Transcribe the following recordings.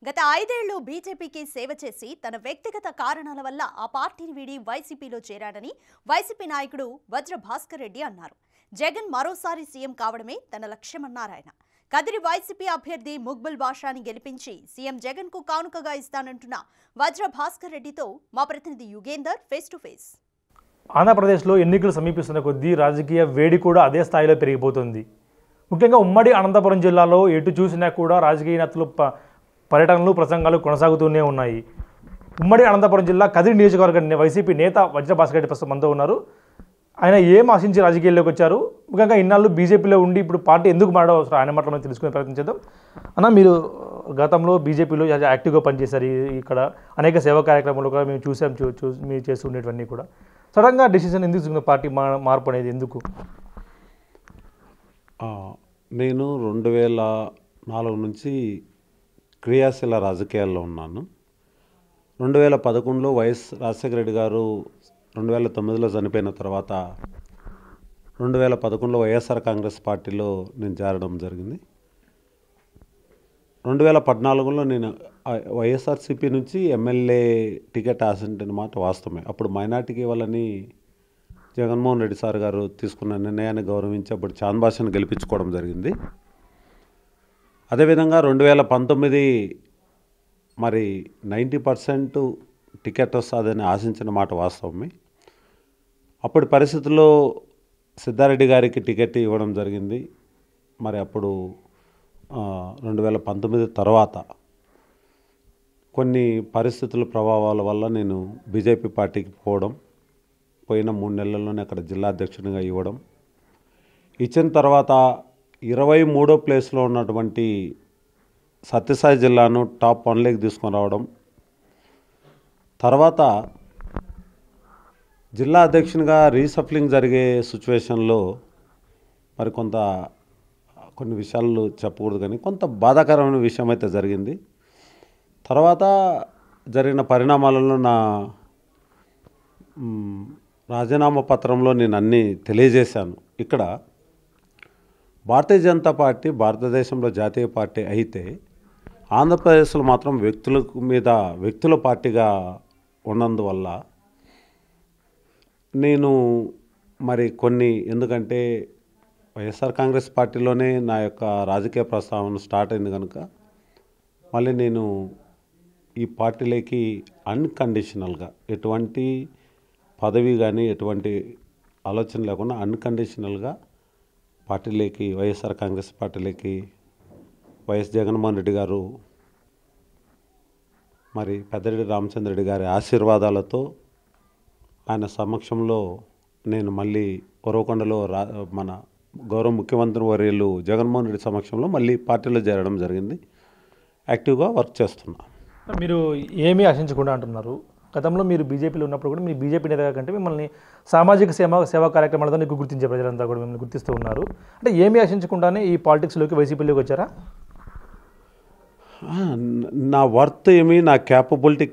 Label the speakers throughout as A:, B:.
A: గత 5 ఏళ్లు బీజేపీకి సేవ చేసి తన వ్యక్తిగత కారణాల వల్ల ఆ పార్టీని వీడి వైసీపీలో చేరాడని వైసీపీ నాయకుడు వజ్ర భాస్కర్ రెడ్డి అన్నారు. జగన్ మరోసారి సీఎం కావడమే తన లక్ష్యమన్నారు ఆయన. కదిరి వైసీపీ అభ్యర్థి ముక్బుల్ బాషాని గెలిపించి సీఎం జగన్ కు కానుకగా ఇస్తానంటున్న వజ్ర భాస్కర్ రెడ్డితో మా ప్రతినిధి యుగేందర్ ఫేస్ టు ఫేస్.
B: ఆంధ్రప్రదేశ్లో ఎన్నికలు సమీపిస్తున్న కొద్దీ రాజకీయ వేడి కూడా అదే స్థాయిలో పెరిగిపోతుంది. ముఖ్యంగా ఉమ్మడి అనంతపురం జిల్లాలో ఎటు చూసినా కూడా రాజకీయ నేతలు పర్యటనలు ప్రసంగాలు కొనసాగుతూనే ఉన్నాయి. ఉమ్మడి అనంతపురం జిల్లా కదిరి నియోజకవర్గ వైసీపీ నేత వజ్ర భాస్కర్ రెడ్డి ప్రస్తుతం మనతో ఉన్నారు. ఆయన ఏం ఆశించి రాజకీయాల్లోకి వచ్చారు, ముఖ్యంగా ఇన్నాళ్ళు బీజేపీలో ఉండి ఇప్పుడు పార్టీ ఎందుకు మారడం అవసరం ఆయన మాటలు తెలుసుకునే ప్రయత్నం చేద్దాం. అన్న, మీరు గతంలో బీజేపీలో యాక్టివ్గా పనిచేశారు. ఇక్కడ అనేక సేవా కార్యక్రమాలు కూడా మేము చూసాం, మీరు చేస్తుండేటివన్నీ కూడా. సడన్గా డెసిషన్ ఎందుకు తీసుకున్న పార్టీ మార్పు అనేది ఎందుకు?
C: నేను 2004 నుంచి క్రియాశీల రాజకీయాల్లో ఉన్నాను. 2011లో వైఎస్ రాజశేఖర రెడ్డి గారు 2009లో చనిపోయిన తర్వాత 2011లో వైఎస్ఆర్ కాంగ్రెస్ పార్టీలో నేను చేరడం జరిగింది. 2014లో నేను వైఎస్ఆర్సీపీ నుంచి ఎమ్మెల్యే టికెట్ ఆశించిన మాట వాస్తవమే. అప్పుడు మైనార్టీకి ఇవ్వాలని జగన్మోహన్ రెడ్డి సార్ గారు తీసుకున్న నిర్ణయాన్ని గౌరవించి అప్పుడు చాంద్ భాషను గెలిపించుకోవడం జరిగింది. అదేవిధంగా 2019 మరి 90% టికెట్ వస్తుందని ఆశించిన మాట వాస్తవమే. అప్పటి పరిస్థితుల్లో సిద్ధారెడ్డి గారికి టికెట్ ఇవ్వడం జరిగింది. మరి అప్పుడు 2019 తర్వాత కొన్ని పరిస్థితుల ప్రభావాల వల్ల నేను బీజేపీ పార్టీకి పోయిన 3 నెలల్లోనే అక్కడ జిల్లా అధ్యక్షునిగా ఇవ్వడం, ఇచ్చిన తర్వాత 23వ ప్లేస్లో ఉన్నటువంటి సత్యసాయి జిల్లాను టాప్ 1లోకి తీసుకొని రావడం, తర్వాత జిల్లా అధ్యక్షునిగా రీసఫ్లింగ్ జరిగే సిచ్యువేషన్లో మరి కొన్ని విషయాలు చెప్పకూడదు కానీ కొంత బాధాకరమైన విషయం అయితే జరిగింది. తర్వాత జరిగిన పరిణామాలలో నా రాజీనామా పత్రంలో నేను అన్నీ తెలియజేశాను. ఇక్కడ భారతీయ జనతా పార్టీ భారతదేశంలో జాతీయ పార్టీ అయితే ఆంధ్రప్రదేశ్లో మాత్రం వ్యక్తుల పార్టీగా ఉన్నందువల్ల నేను మరి ఎందుకంటే వైఎస్ఆర్ కాంగ్రెస్ పార్టీలోనే నా యొక్క రాజకీయ ప్రస్తావన స్టార్ట్ అయింది కనుక మళ్ళీ నేను ఈ పార్టీలోకి అన్కండిషనల్గా ఎటువంటి పదవి కానీ ఎటువంటి ఆలోచన లేకుండా అన్కండిషనల్గా పార్టీలోకి వైఎస్ఆర్ కాంగ్రెస్ పార్టీలోకి వైఎస్ జగన్మోహన్ రెడ్డి గారు మరి పెద్దిరెడ్డి రామచంద్ర రెడ్డి గారి ఆశీర్వాదాలతో ఆయన సమక్షంలో నేను మళ్ళీ ఉరవకొండలో మన గౌరవ ముఖ్యమంత్రి వర్యులు జగన్మోహన్ రెడ్డి సమక్షంలో మళ్ళీ పార్టీలో చేరడం జరిగింది. యాక్టివ్గా వర్క్ చేస్తున్నా.
B: మీరు ఏమీ ఆశించకుండా అంటున్నారు. గతంలో మీరు బీజేపీలో ఉన్నప్పుడు కూడా మీ బీజేపీ నేతగా కంటే మిమ్మల్ని సామాజిక సేవా కార్యక్రమాలతో నీకు గుర్తించే ప్రజలంతా కూడా మిమ్మల్ని గుర్తిస్తూ ఉన్నారు. అంటే ఏమీ ఆశించకుండానే ఈ పాలిటిక్స్లోకి వైసీపీలోకి వచ్చారా?
C: నా వర్త్ నా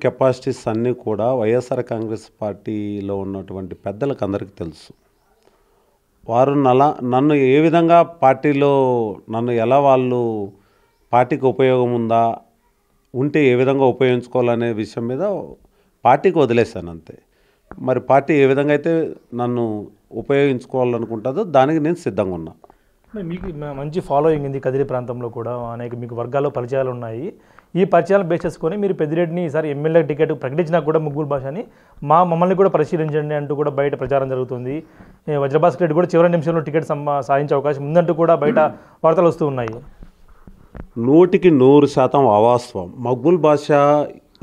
C: కెపాసిటీస్ అన్నీ కూడా వైఎస్ఆర్ కాంగ్రెస్ పార్టీలో ఉన్నటువంటి పెద్దలకు అందరికీ తెలుసు. వారు నన్ను ఏ విధంగా పార్టీలో ఎలా వాళ్ళు పార్టీకి ఉపయోగం ఉంటే ఏ విధంగా ఉపయోగించుకోవాలనే విషయం మీద పార్టీకి వదిలేశాను అంతే. మరి పార్టీ ఏ విధంగా అయితే నన్ను ఉపయోగించుకోవాలనుకుంటుందో దానికి నేను సిద్ధంగా ఉన్నా.
B: మీకు మంచి ఫాలోయింగ్ ఉంది కదిరి ప్రాంతంలో కూడా, మీకు వర్గాల్లో పరిచయాలు ఉన్నాయి. ఈ పరిచయాలు బేస్ చేసుకొని మీరు పెద్దిరెడ్డిని ఈసారి ఎమ్మెల్యే టికెట్ ప్రకటించినా కూడా ముగ్గురు భాషని మమ్మల్ని కూడా పరిశీలించండి అంటూ కూడా బయట ప్రచారం జరుగుతుంది. వజ్రభాస్కర్ రెడ్డి కూడా చివరి నిమిషంలో టికెట్ సాధించే అవకాశం ఉందంటూ కూడా బయట వార్తలు వస్తూ ఉన్నాయి.
C: 100% అవాస్తవం. మక్బుల్ బాషా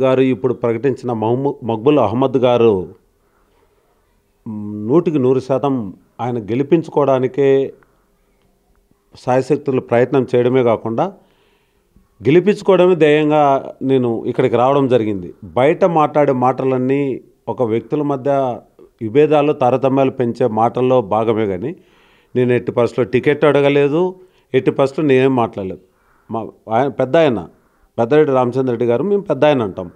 C: గారు ఇప్పుడు ప్రకటించిన మక్బుల్ అహ్మద్ గారు 100% ఆయన గెలిపించుకోవడానికే శాయశక్తులు ప్రయత్నం చేయడమే కాకుండా గెలిపించుకోవడమే ధ్యేయంగా నేను ఇక్కడికి రావడం జరిగింది. బయట మాట్లాడే మాటలన్నీ ఒక వ్యక్తుల మధ్య విభేదాలు తారతమ్యాలు పెంచే మాటల్లో భాగమే కానీ నేను ఎట్టి పరిస్థితుల్లో టికెట్ అడగలేదు, ఎట్టి పరిస్థితుల్లో నేనేం మాట్లాడలేదు. పెద్దిరెడ్డి రామచంద్ర రెడ్డి గారు మేము పెద్ద ఆయన అంటాం.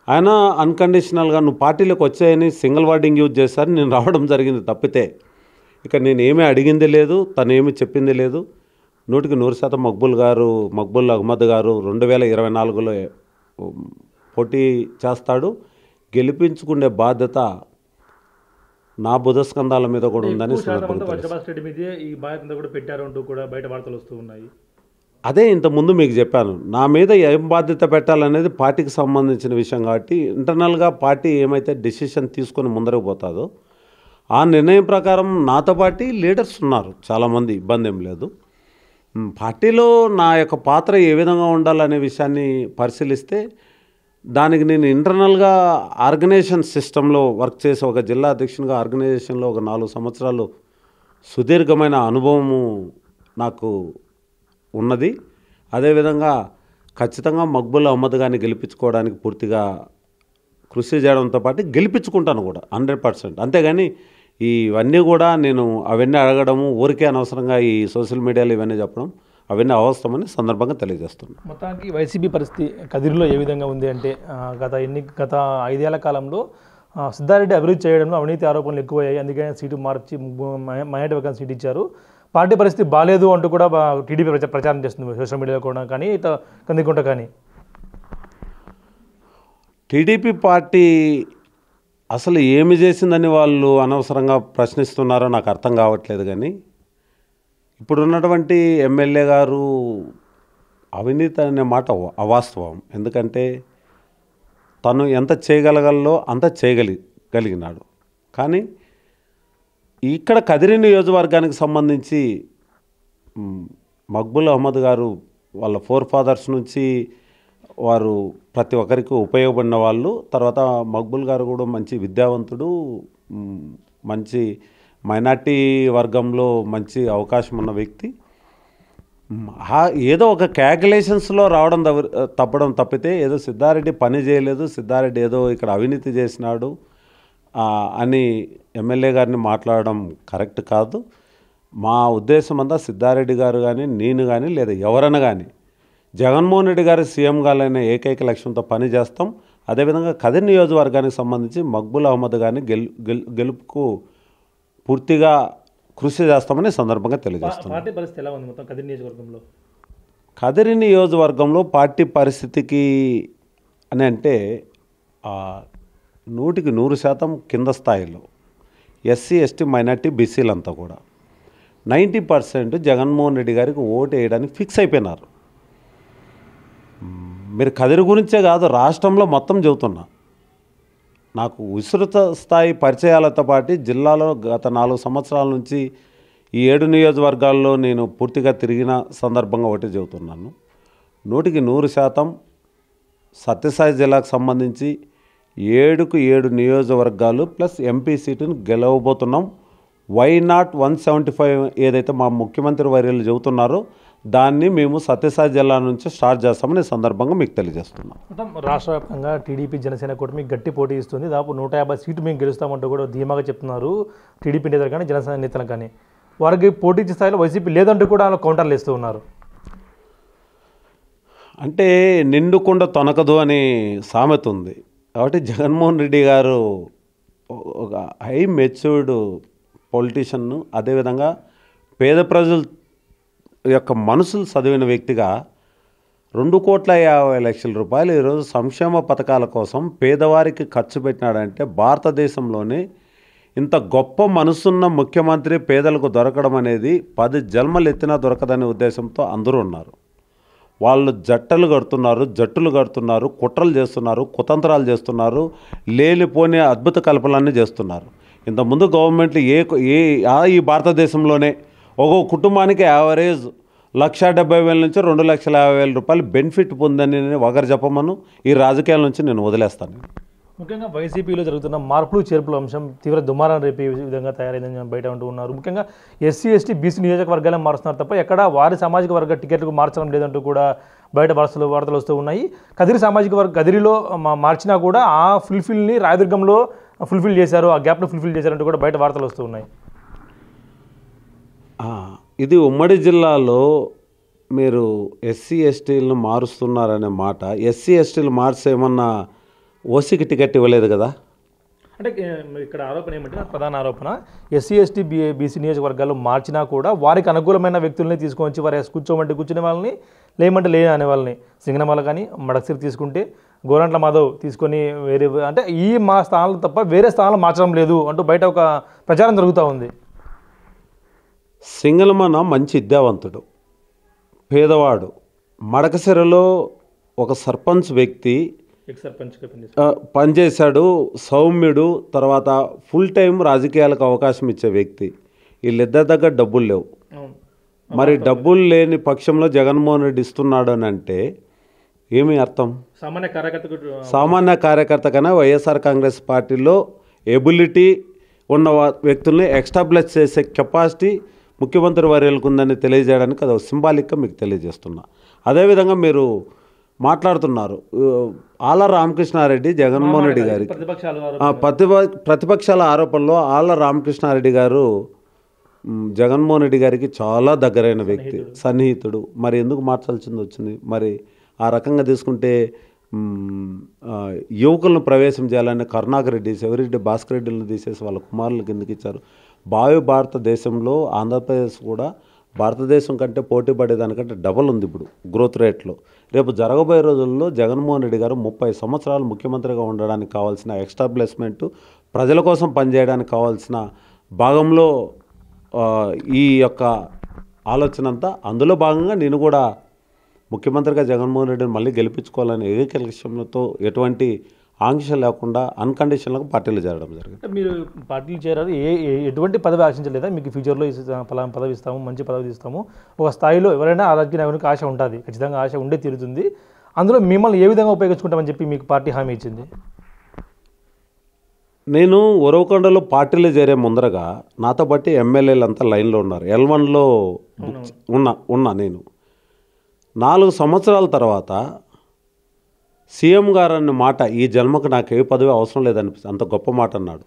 C: ఆయన అన్కండిషనల్గా నువ్వు పార్టీలోకి వచ్చాయని సింగిల్ వర్డింగ్ యూజ్ చేశారని నేను రావడం జరిగింది తప్పితే ఇక నేను ఏమీ అడిగింది లేదు, తను ఏమీ చెప్పింది లేదు. 100% మక్బుల్ అహ్మద్ గారు 2024లో పోటీ చేస్తాడు. గెలిపించుకునే బాధ్యత నా బుధస్కంధాల మీద కూడా ఉందని సందర్భంగా తెలుసు.
B: వజ్రభాస్కర్ రెడ్డి మీదే ఈ బాధ్యత కూడా పెట్టారు అంటూ కూడా బయట వార్తలు వస్తూ ఉన్నాయి.
C: అదే ఇంతకుముందు మీకు చెప్పాను, నా మీద ఏం బాధ్యత పెట్టాలనేది పార్టీకి సంబంధించిన విషయం కాబట్టి ఇంటర్నల్గా పార్టీ ఏమైతే డెసిషన్ తీసుకొని ముందరకు పోతుందో ఆ నిర్ణయం ప్రకారం నాతో పాటు లీడర్స్ ఉన్నారు చాలామంది, ఇబ్బంది ఏం లేదు. పార్టీలో నా యొక్క పాత్ర ఏ విధంగా ఉండాలనే విషయాన్ని పరిశీలిస్తే దానికి నేను ఇంటర్నల్గా ఆర్గనైజేషన్ సిస్టంలో వర్క్ చేసి ఒక జిల్లా అధ్యక్షునిగా ఆర్గనైజేషన్లో ఒక 4 సంవత్సరాలు సుదీర్ఘమైన అనుభవము నాకు ఉన్నది. అదేవిధంగా ఖచ్చితంగా మక్బుల్ అహ్మద్ గారిని గెలిపించుకోవడానికి పూర్తిగా కృషి చేయడంతో పాటు గెలిపించుకుంటాను కూడా 100%. అంతేగాని ఇవన్నీ కూడా నేను అవన్నీ అడగడము ఊరికే అనవసరంగా ఈ సోషల్ మీడియాలో ఇవన్నీ చెప్పడం అవన్నీ అవసరమని సందర్భంగా తెలియజేస్తున్నాను.
B: మొత్తానికి వైసీపీ పరిస్థితి కదిరిలో ఏ విధంగా ఉంది అంటే గత 5 ఏళ్ల కాలంలో సిద్ధారెడ్డి అభివృద్ధి చేయడంలో అవినీతి ఆరోపణలు ఎక్కువయ్యాయి. అందుకని సీటు మార్చి మైనార్టీ వర్గానికి సీట్ ఇచ్చారు. పార్టీ పరిస్థితి బాగాలేదు అంటూ కూడా టీడీపీ ప్రచారం చేస్తుంది సోషల్ మీడియాలో కూడా కానీ కందికుంట కానీ.
C: టీడీపీ పార్టీ అసలు ఏమి చేసిందని వాళ్ళు అనవసరంగా ప్రశ్నిస్తున్నారో నాకు అర్థం కావట్లేదు. కానీ ఇప్పుడున్నటువంటి ఎమ్మెల్యే గారు అవినీతి అనే మాట అవాస్తవం. ఎందుకంటే తను ఎంత చేయగలగల్లో అంత చేయగలిగినాడు. కానీ ఇక్కడ కదిరి నియోజకవర్గానికి సంబంధించి మక్బుల్ అహ్మద్ గారు వాళ్ళ 4 ఫాదర్స్ నుంచి వారు ప్రతి ఒక్కరికి ఉపయోగపడిన వాళ్ళు. తర్వాత మక్బుల్ గారు కూడా మంచి విద్యావంతుడు, మంచి మైనార్టీ వర్గంలో మంచి అవకాశం ఉన్న వ్యక్తి. ఏదో ఒక క్యాల్కులేషన్స్లో రావడం తప్పడం తప్పితే ఏదో సిద్ధారెడ్డి పని చేయలేదు, సిద్ధారెడ్డి ఏదో ఇక్కడ అవినీతి చేసినాడు అని ఎమ్మెల్యే గారిని మాట్లాడడం కరెక్ట్ కాదు. మా ఉద్దేశం అంతా సిద్ధారెడ్డి గారు కానీ నేను కానీ లేదా ఎవరైనా కానీ జగన్మోహన్ రెడ్డి గారు సీఎం గాలనే ఏకైక లక్ష్యంతో పని చేస్తాం. అదేవిధంగా కదిరి నియోజకవర్గానికి సంబంధించి మక్బుల్ అహ్మద్ గారిని గెలుపుకు పూర్తిగా కృషి చేస్తామని సందర్భంగా తెలియజేస్తాం.
B: పార్టీ పరిస్థితి ఎలా ఉంది మొత్తం కదిరి నియోజకవర్గంలో?
C: కదిరి నియోజకవర్గంలో పార్టీ పరిస్థితికి అని అంటే 100% కింద స్థాయిలో ఎస్సీ ఎస్టీ మైనార్టీ బీసీలంతా కూడా 90% జగన్మోహన్ రెడ్డి గారికి ఓటు వేయడానికి ఫిక్స్ అయిపోయినారు. మీరు కదిరి గురించే కాదు రాష్ట్రంలో మొత్తం చెబుతున్నా. నాకు విస్తృత స్థాయి పరిచయాలతో పాటు జిల్లాలో గత 4 సంవత్సరాల నుంచి ఈ 7 నియోజకవర్గాల్లో నేను పూర్తిగా తిరిగిన సందర్భంగా ఒకటి చెబుతున్నాను. 100% సత్యసాయి జిల్లాకు సంబంధించి 7కు 7 నియోజకవర్గాలు ప్లస్ ఎంపీ సీటును గెలవబోతున్నాం. వై నాట్ 175 ఏదైతే మా ముఖ్యమంత్రి వర్యులు చెబుతున్నారో దాన్ని మేము సత్యసాయి జిల్లా నుంచి స్టార్ట్ చేస్తామని సందర్భంగా మీకు తెలియజేస్తున్నాం.
B: మొత్తం రాష్ట్ర వ్యాప్తంగా టీడీపీ జనసేన కూటమి గట్టి పోటీ ఇస్తుంది. దాదాపు 150 సీట్లు మేము గెలుస్తామంటూ కూడా ధీమాగా చెప్తున్నారు టీడీపీ నేతలు కానీ జనసేన నేతలు కానీ. వారికి పోటీ స్థాయిలో వైసీపీ లేదంటూ కూడా కౌంటర్లు ఇస్తూ ఉన్నారు.
C: అంటే నిండుకుండ తొనకదు అనే సామెత ఉంది. కాబట్టి జగన్మోహన్ రెడ్డి గారు ఒక హై మెచ్యూర్డ్ పొలిటీషియన్ను, అదేవిధంగా పేద ప్రజల యొక్క మనసులు చదివిన వ్యక్తిగా 2,50,00,000 రూపాయలు ఈరోజు సంక్షేమ పథకాల కోసం పేదవారికి ఖర్చు పెట్టినాడంటే భారతదేశంలోనే ఇంత గొప్ప మనసున్న ముఖ్యమంత్రి పేదలకు దొరకడం అనేది 10 జన్మలు ఎత్తినా దొరకదనే ఉద్దేశంతో అందరూ ఉన్నారు. వాళ్ళు జట్టులు కడుతున్నారు, కుట్రలు చేస్తున్నారు, కుతంత్రాలు చేస్తున్నారు, లేనిపోని అద్భుత కల్పనలన్నీ చేస్తున్నారు. ఇంతకుముందు గవర్నమెంట్లు ఈ భారతదేశంలోనే ఒక్కొక్క కుటుంబానికి యావరేజ్ 1,70,000 నుంచి 2,50,000 రూపాయలు బెనిఫిట్ పొందని ఒకరు చెప్పమను ఈ రాజకీయాల నుంచి నేను వదిలేస్తాను.
B: ముఖ్యంగా వైసీపీలో జరుగుతున్న మార్పులు చేర్పుల అంశం తీవ్ర దుమారం రేపే విధంగా తయారైందని బయట అంటూ ఉన్నారు. ముఖ్యంగా ఎస్సీ ఎస్టీ బీసీ నియోజకవర్గాలను మారుస్తున్నారు తప్ప ఎక్కడ వారి సామాజిక వర్గ టికెట్లకు మార్చడం లేదంటూ కూడా బయట వార్తలు వస్తూ ఉన్నాయి. కదిరిలో మార్చినా కూడా ఆ ఫుల్ఫిల్ని రాయదుర్గంలో ఫుల్ఫిల్ చేశారు, ఆ గ్యాప్ను ఫుల్ఫిల్ చేశారంటూ కూడా బయట వార్తలు వస్తూ ఉన్నాయి.
C: ఇది ఉమ్మడి జిల్లాలో మీరు ఎస్సీ ఎస్టీలను మారుస్తున్నారనే మాట, ఎస్సీ ఎస్టీలు మార్చి ఏమన్నా ఓసీకి టికెట్ ఇవ్వలేదు కదా.
B: అంటే ఇక్కడ ఆరోపణ ఏమంటే ప్రధాన ఆరోపణ ఎస్సీ ఎస్టీ బీసీ నియోజకవర్గాల్లో మార్చినా కూడా వారికి అనుకూలమైన వ్యక్తుల్ని తీసుకొని వచ్చి వారు కూర్చోమంటే కూర్చునే వాళ్ళని, లేమంటే లేని అనే వాళ్ళని సింగనమల కానీ మడక్సిరి తీసుకుంటే గోరంట్ల మాధవ్ తీసుకొని వేరే అంటే మా స్థానాలు తప్ప వేరే స్థానాలు మార్చడం లేదు అంటూ బయట ఒక ప్రచారం జరుగుతూ ఉంది.
C: సింగనమల మంచి విద్యావంతుడు, పేదవాడు. మడకసిరలో ఒక సర్పంచ్ వ్యక్తి పనిచేశాడు, సౌమ్యుడు, తర్వాత ఫుల్ టైం రాజకీయాలకు అవకాశం ఇచ్చే వ్యక్తి. వీళ్ళిద్దరి దగ్గర డబ్బులు లేవు. మరి డబ్బులు లేని పక్షంలో జగన్మోహన్ రెడ్డి ఇస్తున్నాడు అని అంటే ఏమి అర్థం? సామాన్య కార్యకర్త కన్నా వైఎస్ఆర్ కాంగ్రెస్ పార్టీలో ఎబిలిటీ ఉన్న వ్యక్తుల్ని ఎస్టాబ్లిష్ చేసే కెపాసిటీ ముఖ్యమంత్రి వర్యులకు ఉందని తెలియజేయడానికి అది సింబాలిక్గా మీకు తెలియజేస్తున్నా. అదేవిధంగా మీరు మాట్లాడుతున్నారు ఆళ్ల రామకృష్ణారెడ్డి జగన్మోహన్ రెడ్డి గారికి ప్రతిపక్షాల ఆరోపణలో ఆళ్ల రామకృష్ణారెడ్డి గారు జగన్మోహన్ రెడ్డి గారికి చాలా దగ్గరైన వ్యక్తి, సన్నిహితుడు. మరి ఎందుకు మార్చాల్సింది వచ్చింది? మరి ఆ రకంగా తీసుకుంటే యువకులను ప్రవేశం చేయాలని కరుణాకర్ రెడ్డి, శివరెడ్డి, భాస్కర్ రెడ్డిలను తీసేసి వాళ్ళ కుమారులకు ఎందుకు ఇచ్చారు? భారతదేశంలో ఆంధ్రప్రదేశ్ కూడా భారతదేశం కంటే పోటీ పడేదానికంటే డబల్ ఉంది ఇప్పుడు గ్రోత్ రేట్లో. రేపు జరగబోయే రోజుల్లో జగన్మోహన్ రెడ్డి గారు 30 సంవత్సరాలు ముఖ్యమంత్రిగా ఉండడానికి కావాల్సిన ఎస్టాబ్లిష్మెంటు, ప్రజల కోసం పనిచేయడానికి కావాల్సిన భాగంలో ఈ యొక్క ఆలోచన అంతా, అందులో భాగంగా నేను కూడా ముఖ్యమంత్రిగా జగన్మోహన్ రెడ్డిని మళ్ళీ గెలిపించుకోవాలని ఏకైక లక్ష్యంతో ఎటువంటి ఆంక్ష లేకుండా అన్కండిషన్లకు పార్టీలు చేరడం జరిగింది.
B: మీరు పార్టీలు చేరారు, ఎటువంటి పదవి ఆశించలేదా? మీకు ఫ్యూచర్లో పలానా పదవి ఇస్తాము, మంచి పదవి ఇస్తాము, ఒక స్థాయిలో ఎవరైనా రాజకీయ నాయకునికి ఆశ ఉంటుంది, ఖచ్చితంగా ఆశ ఉండే తీరుతుంది. అందులో మిమ్మల్ని ఏ విధంగా ఉపయోగించుకుంటామని చెప్పి మీకు పార్టీ హామీ ఇచ్చింది?
C: నేను ఉరవకొండలో పార్టీలో చేరే ముందరగా నాతో బట్టి ఎమ్మెల్యేలు అంతా లైన్లో ఉన్నారు. L1లో ఉన్నా నేను. 4 సంవత్సరాల తర్వాత సీఎం గారు అన్న మాట, ఈ జన్మకు నాకు ఏ పదవి అవసరం లేదనిపిస్తుంది, అంత గొప్ప మాట అన్నాడు.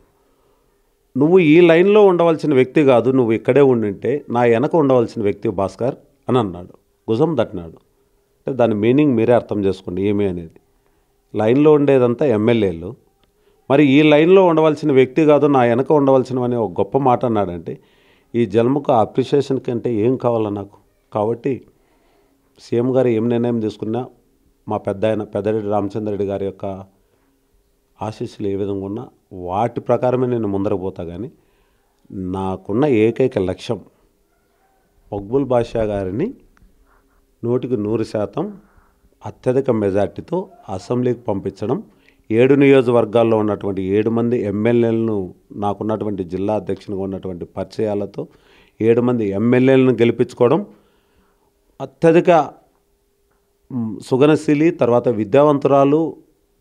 C: నువ్వు ఈ లైన్లో ఉండవలసిన వ్యక్తి కాదు, నువ్వు ఇక్కడే ఉండింటే నా వెనక ఉండవలసిన వ్యక్తి భాస్కర్ అని అన్నాడు. భుజం తట్టినాడు. అంటే దాని మీనింగ్ మీరే అర్థం చేసుకోండి ఏమి అనేది. లైన్లో ఉండేదంతా ఎమ్మెల్యేలు, మరి ఈ లైన్లో ఉండవలసిన వ్యక్తి కాదు, నా వెనక ఉండవలసినవని ఒక గొప్ప మాట అన్నాడంటే ఈ జన్మకు అప్రిషియేషన్ కంటే ఏం కావాలా నాకు? కాబట్టి సీఎం గారు ఏం నిర్ణయం తీసుకున్నా మా పెద్దిరెడ్డి రామచంద్రరెడ్డి గారి యొక్క ఆశీస్సులు ఏ విధంగా ఉన్నా వాటి ప్రకారమే నేను ముందరకు పోతా. కానీ నాకున్న ఏకైక లక్ష్యం మక్బూల్ బాషా గారిని 100% అత్యధిక మెజార్టీతో అసెంబ్లీకి పంపించడం, 7 నియోజకవర్గాల్లో ఉన్నటువంటి 7 మంది ఎమ్మెల్యేలను, నాకున్నటువంటి జిల్లా అధ్యక్షునిగా ఉన్నటువంటి పరిచయాలతో 7 మంది ఎమ్మెల్యేలను గెలిపించుకోవడం, అత్యధిక సుగనశీలి తర్వాత విద్యావంతురాలు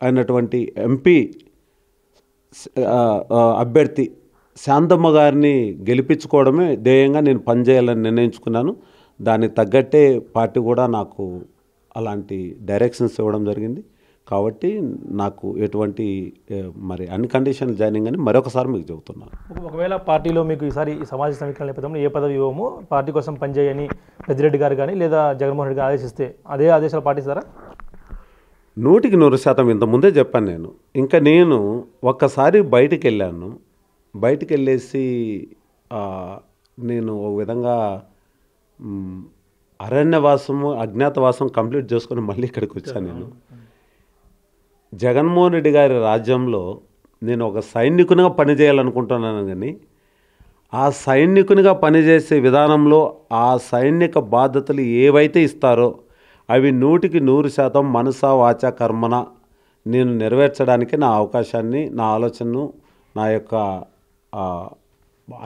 C: అయినటువంటి ఎంపీ అభ్యర్థి శాంతమ్మ గారిని గెలిపించుకోవడమే ధ్యేయంగా నేను పనిచేయాలని నిర్ణయించుకున్నాను. దానికి తగ్గట్టే పార్టీ కూడా నాకు అలాంటి డైరెక్షన్స్ ఇవ్వడం జరిగింది. కాబట్టి నాకు ఎటువంటి మరి అన్కండిషనల్ జాయినింగ్ అని మరొకసారి మీకు చెబుతున్నాను.
B: ఒకవేళ పార్టీలో మీకు ఈసారి సమాజ సమీకరణ నేపథ్యంలో ఏ పదవి ఇవ్వమో పార్టీ కోసం పనిచేయని పెద్దిరెడ్డి గారు కానీ లేదా జగన్మోహన్ రెడ్డి గారు ఆదేశిస్తే అదే ఆదేశాలు పాటిస్తారా?
C: 100% ఇంతకుముందే చెప్పాను నేను. ఇంకా నేను ఒక్కసారి బయటికి వెళ్ళాను. బయటికి వెళ్ళేసి నేను ఒక విధంగా అరణ్యవాసము అజ్ఞాతవాసం కంప్లీట్ చేసుకొని మళ్ళీ ఇక్కడికి వచ్చాను. నేను జగన్మోహన్ రెడ్డి గారి రాజ్యంలో నేను ఒక సైనికునిగా పనిచేయాలనుకుంటున్నాను. కానీ ఆ సైనికునిగా పనిచేసే విధానంలో ఆ సైనిక బాధ్యతలు ఏవైతే ఇస్తారో అవి 100% మనస వాచ కర్మన నేను నెరవేర్చడానికి నా అవకాశాన్ని, నా ఆలోచనను, నా యొక్క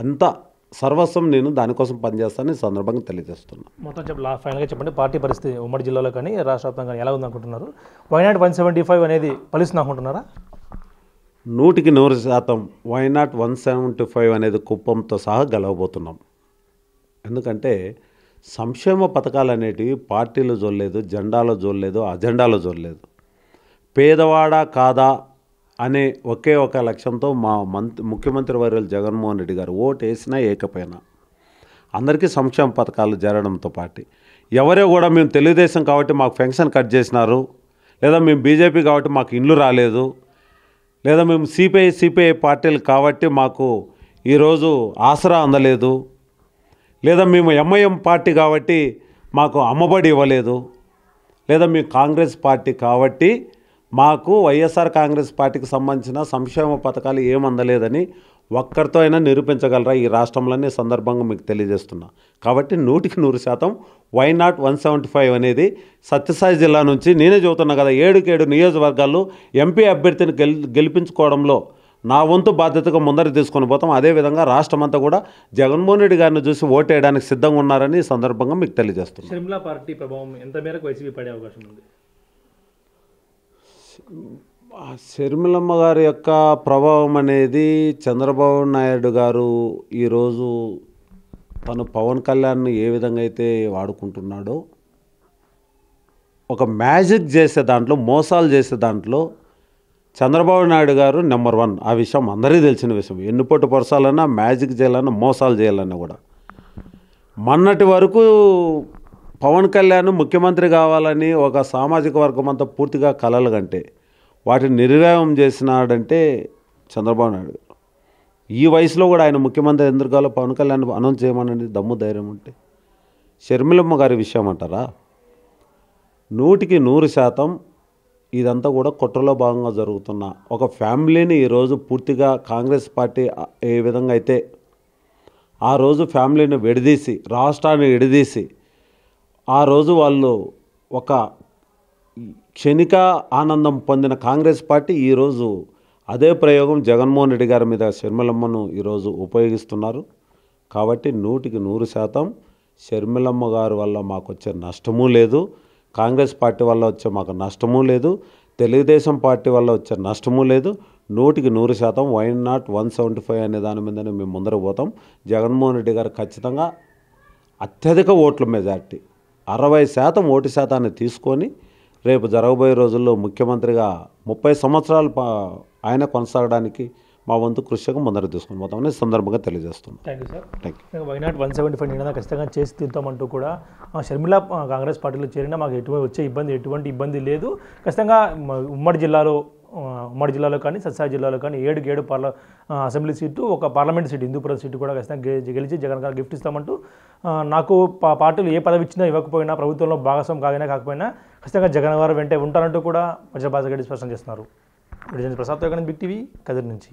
C: అంతా సర్వస్వం నేను దానికోసం పనిచేస్తానని ఈ సందర్భంగా తెలియజేస్తున్నాను.
B: మొత్తం ఫైనల్గా చెప్పండి, పార్టీ పరిస్థితి ఉమ్మడి జిల్లాలో కానీ రాష్ట్ర వ్యాప్తంగా కానీ ఎలా ఉందనుకుంటున్నారు? వైనాట్ 175 అనేది ఫలిస్తుంది అనుకుంటున్నారా?
C: 100% వైనాట్ 175 అనేది కుప్పంతో సహా గెలవబోతున్నాం. ఎందుకంటే సంక్షేమ పథకాలు అనేటివి పార్టీలో జోడలేదు, జెండాలో జోడలేదు, అజెండాలో జోడలేదు. పేదవాడా కాదా అనే ఒకే ఒక లక్ష్యంతో మా ముఖ్యమంత్రి వర్యులు జగన్మోహన్ రెడ్డి గారు ఓటు వేసినా ఏకపోయినా అందరికీ సంక్షేమ పథకాలు జరగడంతో పాటు ఎవరో కూడా మేము తెలుగుదేశం కాబట్టి మాకు పెన్షన్ కట్ చేసినారు, లేదా మేము బీజేపీ కాబట్టి మాకు ఇండ్లు రాలేదు, లేదా మేము సిపిఐ పార్టీలు కాబట్టి మాకు ఈరోజు ఆసరా అందలేదు, లేదా మేము ఎంఐఎం పార్టీ కాబట్టి మాకు అమ్మబడి ఇవ్వలేదు లేదా మీ కాంగ్రెస్ పార్టీ కాబట్టి మాకు వైఎస్ఆర్ కాంగ్రెస్ పార్టీకి సంబంధించిన సంక్షేమ పథకాలు ఏం అందలేదని ఒక్కరితో అయినా నిరూపించగలరా ఈ రాష్ట్రంలోనే సందర్భంగా మీకు తెలియజేస్తున్నా. కాబట్టి 100% వై నాట్ 175 అనేది సత్యసాయి జిల్లా నుంచి నేనే చెబుతున్నా కదా, 7 నియోజకవర్గాల్లో ఎంపీ అభ్యర్థిని గెలిపించుకోవడంలో నా వంతు బాధ్యతగా ముందర తీసుకొని పోతాం. అదేవిధంగా రాష్ట్రమంతా కూడా జగన్మోహన్ రెడ్డి గారిని చూసి ఓటేయడానికి సిద్ధంగా ఉన్నారని ఈ సందర్భంగా మీకు తెలియజేస్తున్నాను.
B: షర్మిల పార్టీ ప్రభావం ఎంత మేరకు వైసీపీ పడే అవకాశం ఉంది?
C: షర్మిలమ్మ గారి యొక్క ప్రభావం అనేది చంద్రబాబు నాయుడు గారు ఈరోజు తను పవన్ కళ్యాణ్ని ఏ విధంగా అయితే వాడుకుంటున్నాడో, ఒక మ్యాజిక్ చేసే దాంట్లో, మోసాలు చేసే దాంట్లో చంద్రబాబు నాయుడు గారు నెంబర్ 1. ఆ విషయం అందరికీ తెలిసిన విషయం. ఎన్నిపోటు పొరసాలన్నా, మ్యాజిక్ చేయాలన్నా, మోసాలు చేయాలన్నా కూడా. మొన్నటి వరకు పవన్ కళ్యాణ్ ముఖ్యమంత్రి కావాలని ఒక సామాజిక వర్గం అంతా పూర్తిగా కలలు కంటే వాటిని నిర్వ్యాయం చేసినాడంటే చంద్రబాబు నాయుడు గారు. ఈ వయసులో కూడా ఆయన ముఖ్యమంత్రి ఎందుకు కావాలో పవన్ కళ్యాణ్ అనౌన్స్ చేయమనండి, దమ్ము ధైర్యం ఉంటే. షర్మిలమ్మ గారి విషయం అంటారా, 100% ఇదంతా కూడా కుట్రలో భాగంగా జరుగుతున్న ఒక ఫ్యామిలీని ఈరోజు పూర్తిగా కాంగ్రెస్ పార్టీ ఏ విధంగా అయితే ఆ రోజు ఫ్యామిలీని విడదీసి, రాష్ట్రాన్ని విడదీసి, ఆ రోజు వాళ్ళు ఒక క్షణిక ఆనందం పొందిన కాంగ్రెస్ పార్టీ ఈరోజు అదే ప్రయోగం జగన్మోహన్ రెడ్డి గారి మీద షర్మిలమ్మను ఈరోజు ఉపయోగిస్తున్నారు. కాబట్టి 100% షర్మిలమ్మ గారి వల్ల మాకు వచ్చే నష్టమూ లేదు, కాంగ్రెస్ పార్టీ వల్ల వచ్చే మాకు నష్టమూ లేదు, తెలుగుదేశం పార్టీ వల్ల వచ్చే నష్టమూ లేదు. 100% వై నాట్ 175 అనే దాని మీదనే మేము ముందర పోతాం. జగన్మోహన్ రెడ్డి గారు ఖచ్చితంగా అత్యధిక ఓట్ల మెజార్టీ 60% ఓటు శాతాన్ని తీసుకొని రేపు జరగబోయే రోజుల్లో ముఖ్యమంత్రిగా 30 సంవత్సరాలు ఆయన కొనసాగడానికి మా వంతు కృషిగా ముందర తీసుకుని పోతామని సందర్భంగా తెలియజేస్తున్నాం.
B: Thank you sir.
C: Thank you.
B: Why not 175 నిన్న ఖచ్చితంగా చేసి తీరుతామంటూ కూడా షర్మిల కాంగ్రెస్ పార్టీలో చేరినా మాకు ఎటువంటి ఇబ్బంది లేదు. ఖచ్చితంగా ఉమ్మడి జిల్లాలో కానీ సత్యసాయి జిల్లాలో కానీ 7 అసెంబ్లీ సీటు, ఒక పార్లమెంట్ సీటు, హిందూపురం సీటు కూడా ఖచ్చితంగా గెలిచి జగన్ గారు గిఫ్ట్ ఇస్తామంటూ నాకు పార్టీలు ఏ పదవి ఇచ్చినా ఇవ్వకపోయినా, ప్రభుత్వంలో భాగస్వామి కాకపోయినా ఖచ్చితంగా జగన్ గారు వెంటే ఉంటారంటూ కూడా వజ్రభాస్కర్ రెడ్డి స్పష్టం చేస్తున్నారు. ప్రసాద్ బిగ్ టీవీ కదిరి నుంచి.